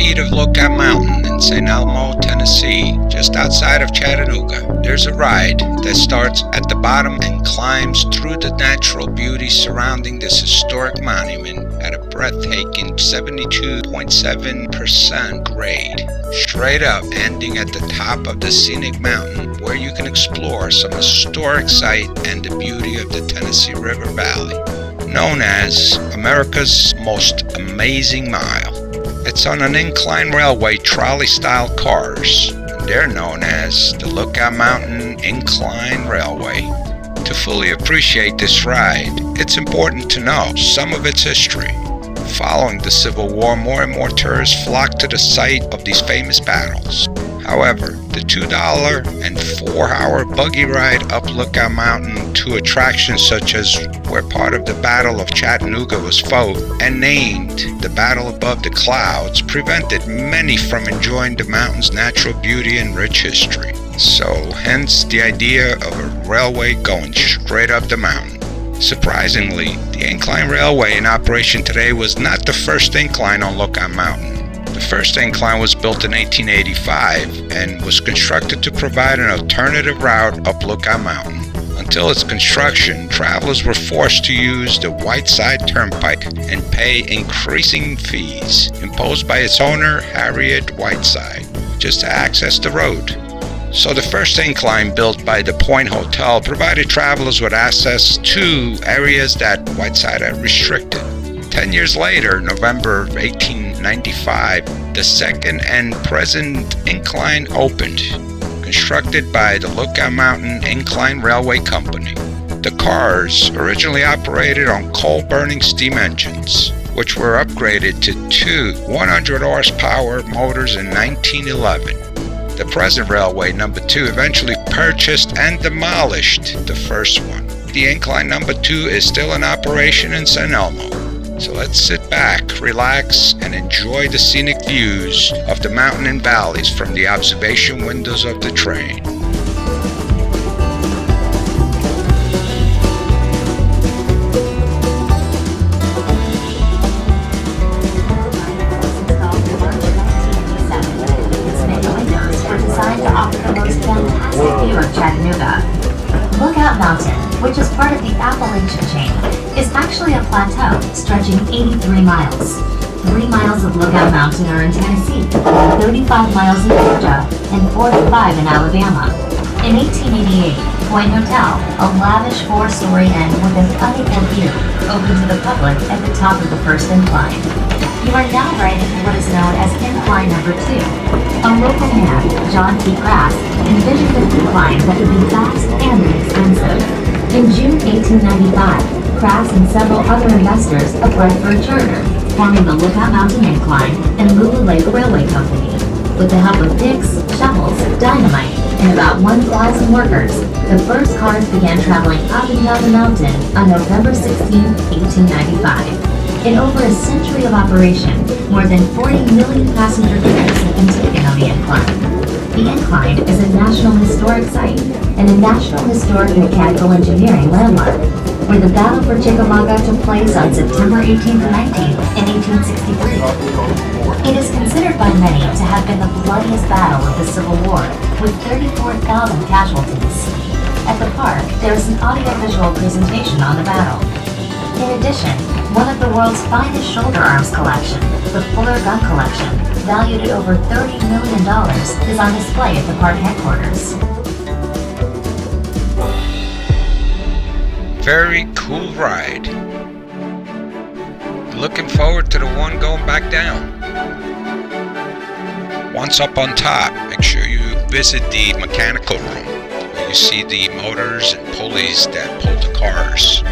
feet of Lookout Mountain in St. Elmo, Tennessee, just outside of Chattanooga, there's a ride that starts at the bottom and climbs through the natural beauty surrounding this historic monument at a breathtaking 72.7% grade, straight up ending at the top of the scenic mountain where you can explore some historic site and the beauty of the Tennessee River Valley, known as America's most amazing mile. It's on an incline railway trolley-style cars. They're known as the Lookout Mountain Incline Railway. To fully appreciate this ride, it's important to know some of its history. Following the Civil War, more and more tourists flocked to the site of these famous battles. However, the $2 and 4-hour buggy ride up Lookout Mountain to attractions such as where part of the Battle of Chattanooga was fought and named the Battle Above the Clouds prevented many from enjoying the mountain's natural beauty and rich history. So, hence the idea of a railway going straight up the mountain. Surprisingly, the Incline Railway in operation today was not the first incline on Lookout Mountain. The first incline was built in 1885 and was constructed to provide an alternative route up Lookout Mountain. Until its construction, travelers were forced to use the Whiteside Turnpike and pay increasing fees imposed by its owner, Harriet Whiteside, just to access the road. So the first incline, built by the Point Hotel, provided travelers with access to areas that Whiteside had restricted. 10 years later, November 1895, the second and present incline opened, constructed by the Lookout Mountain Incline Railway Company. The cars originally operated on coal-burning steam engines, which were upgraded to two 100-horsepower motors in 1911. The present railway, number 2, eventually purchased and demolished the first one. The Incline number 2 is still in operation in St. Elmo. So let's sit back, relax, and enjoy the scenic views of the mountain and valleys from the observation windows of the train. Of Chattanooga. Lookout Mountain, which is part of the Appalachian chain, is actually a plateau stretching 83 miles. 3 miles of Lookout Mountain are in Tennessee, 35 miles in Georgia, and 45 in Alabama. In 1888, Point Hotel, a lavish 4-story inn with an unequal view, opened to the public at the top of the first incline. You are now riding what is known as Incline number 2. A local man, John T. Grass, envisioned an incline that would be fast and inexpensive. In June 1895, Grass and several other investors applied for a charter, forming the Lookout Mountain Incline and Lulu Lake Railway Company. With the help of picks, shovels, dynamite, and about 1,000 workers, the first cars began traveling up and down the mountain on November 16, 1895. In over a century of operation, more than 40 million passenger trips have been taken on the Incline. The Incline is a National Historic Site and a National Historic Mechanical Engineering landmark, where the Battle for Chickamauga took place on September 18th and 19th in 1863. It is considered by many to have been the bloodiest battle of the Civil War, with 34,000 casualties. At the park, there is an audiovisual presentation on the battle. In addition, one of the world's finest shoulder arms collection, the Fuller Gun Collection, valued at over $30 million, is on display at the park headquarters. Very cool ride. Looking forward to the one going back down. Once up on top, make sure you visit the mechanical room, where you see the motors and pulleys that pull the cars,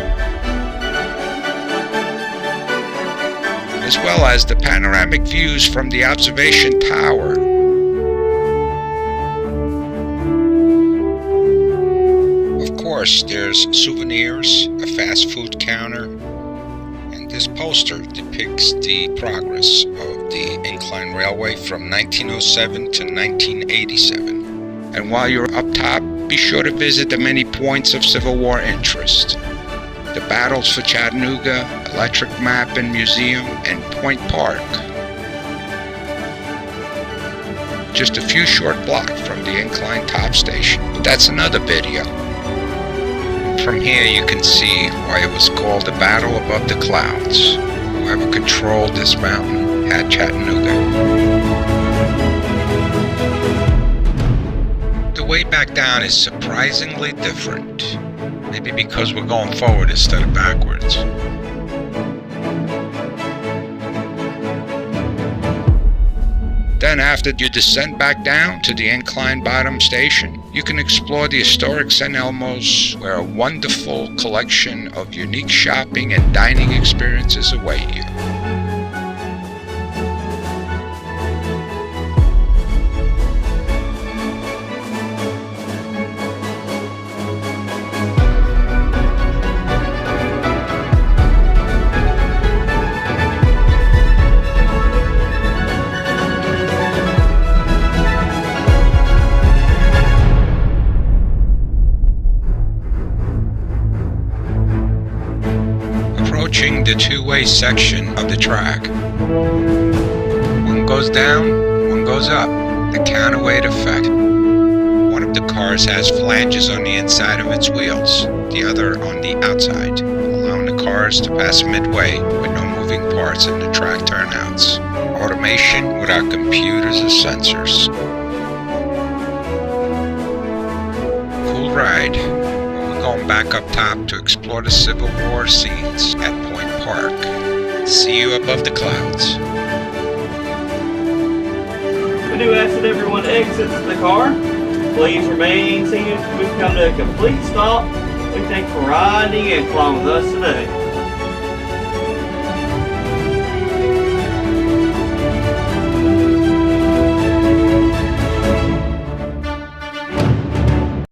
as well as the panoramic views from the observation tower. Of course, there's souvenirs, a fast food counter, and this poster depicts the progress of the Incline Railway from 1907 to 1987. And while you're up top, be sure to visit the many points of Civil War interest: the battles for Chattanooga, Electric Map and Museum, and Point Park. just a few short blocks from the Incline top station. But that's another video. From here you can see why it was called the Battle Above the Clouds. Whoever controlled this mountain had Chattanooga. The way back down is surprisingly different. Maybe because we're going forward instead of backwards. Then after you descend back down to the Incline bottom station, you can explore the historic San Elmo's, where a wonderful collection of unique shopping and dining experiences await you. Approaching the two-way section of the track. One goes down, one goes up. The counterweight effect. One of the cars has flanges on the inside of its wheels, the other on the outside, allowing the cars to pass midway with no moving parts in the track turnouts. Automation without computers or sensors. Cool ride. Going back up top to explore the Civil War scenes at Point Park. See you above the clouds. We do ask that everyone exits the car. Please remain seated. We've come to a complete stop. We thank you for riding and flying with us today.